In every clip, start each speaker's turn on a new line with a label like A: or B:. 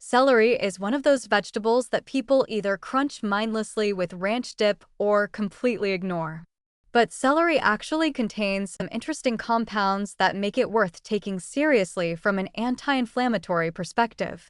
A: Celery is one of those vegetables that people either crunch mindlessly with ranch dip or completely ignore. But celery actually contains some interesting compounds that make it worth taking seriously from an anti-inflammatory perspective.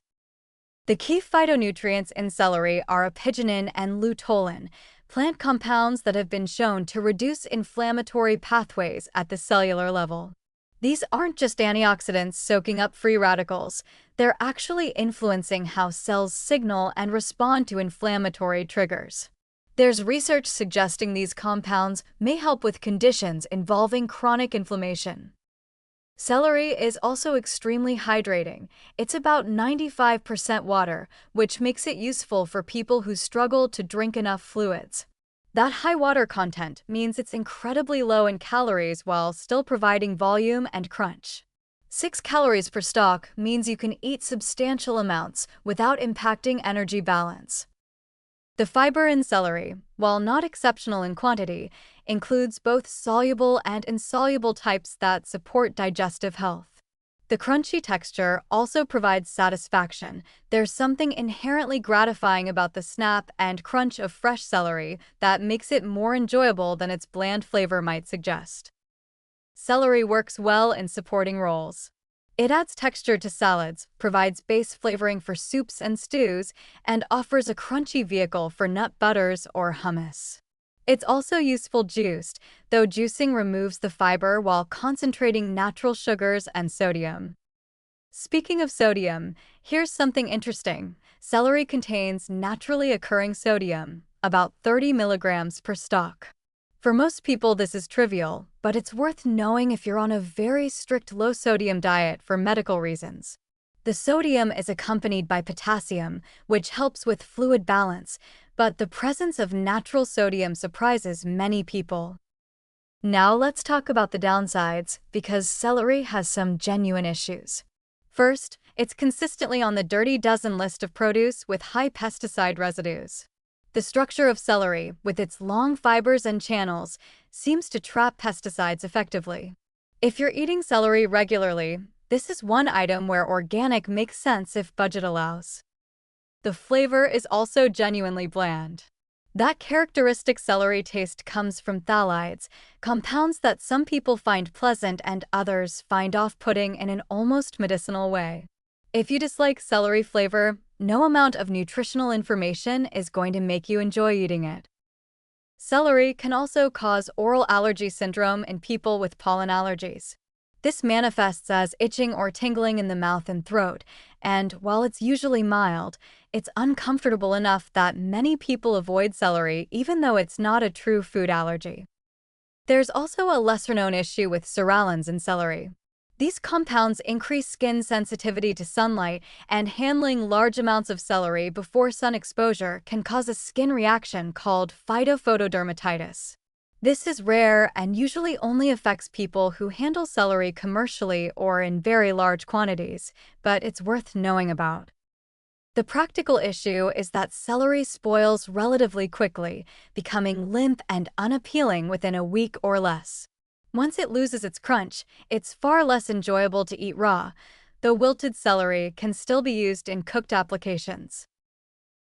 A: The key phytonutrients in celery are apigenin and luteolin, plant compounds that have been shown to reduce inflammatory pathways at the cellular level. These aren't just antioxidants soaking up free radicals, they're actually influencing how cells signal and respond to inflammatory triggers. There's research suggesting these compounds may help with conditions involving chronic inflammation. Celery is also extremely hydrating. It's about 95% water, which makes it useful for people who struggle to drink enough fluids. That high water content means it's incredibly low in calories while still providing volume and crunch. 6 calories per stalk means you can eat substantial amounts without impacting energy balance. The fiber in celery, while not exceptional in quantity, includes both soluble and insoluble types that support digestive health. The crunchy texture also provides satisfaction. There's something inherently gratifying about the snap and crunch of fresh celery that makes it more enjoyable than its bland flavor might suggest. Celery works well in supporting rolls. It adds texture to salads, provides base flavoring for soups and stews, and offers a crunchy vehicle for nut butters or hummus. It's also useful juiced, though juicing removes the fiber while concentrating natural sugars and sodium. Speaking of sodium, here's something interesting. Celery contains naturally occurring sodium, about 30 milligrams per stalk. For most people, this is trivial, but it's worth knowing if you're on a very strict low-sodium diet for medical reasons. The sodium is accompanied by potassium, which helps with fluid balance, but the presence of natural sodium surprises many people. Now let's talk about the downsides, because celery has some genuine issues. First, it's consistently on the dirty dozen list of produce with high pesticide residues. The structure of celery, with its long fibers and channels, seems to trap pesticides effectively. If you're eating celery regularly, this is one item where organic makes sense if budget allows. The flavor is also genuinely bland. That characteristic celery taste comes from phthalides, compounds that some people find pleasant and others find off-putting in an almost medicinal way. If you dislike celery flavor, no amount of nutritional information is going to make you enjoy eating it. Celery can also cause oral allergy syndrome in people with pollen allergies. This manifests as itching or tingling in the mouth and throat, and while it's usually mild, it's uncomfortable enough that many people avoid celery even though it's not a true food allergy. There's also a lesser-known issue with psoralens in celery. These compounds increase skin sensitivity to sunlight, and handling large amounts of celery before sun exposure can cause a skin reaction called phytophotodermatitis. This is rare and usually only affects people who handle celery commercially or in very large quantities, but it's worth knowing about. The practical issue is that celery spoils relatively quickly, becoming limp and unappealing within a week or less. Once it loses its crunch, it's far less enjoyable to eat raw, though wilted celery can still be used in cooked applications.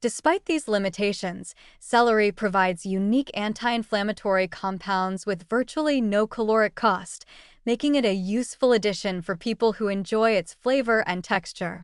A: Despite these limitations, celery provides unique anti-inflammatory compounds with virtually no caloric cost, making it a useful addition for people who enjoy its flavor and texture.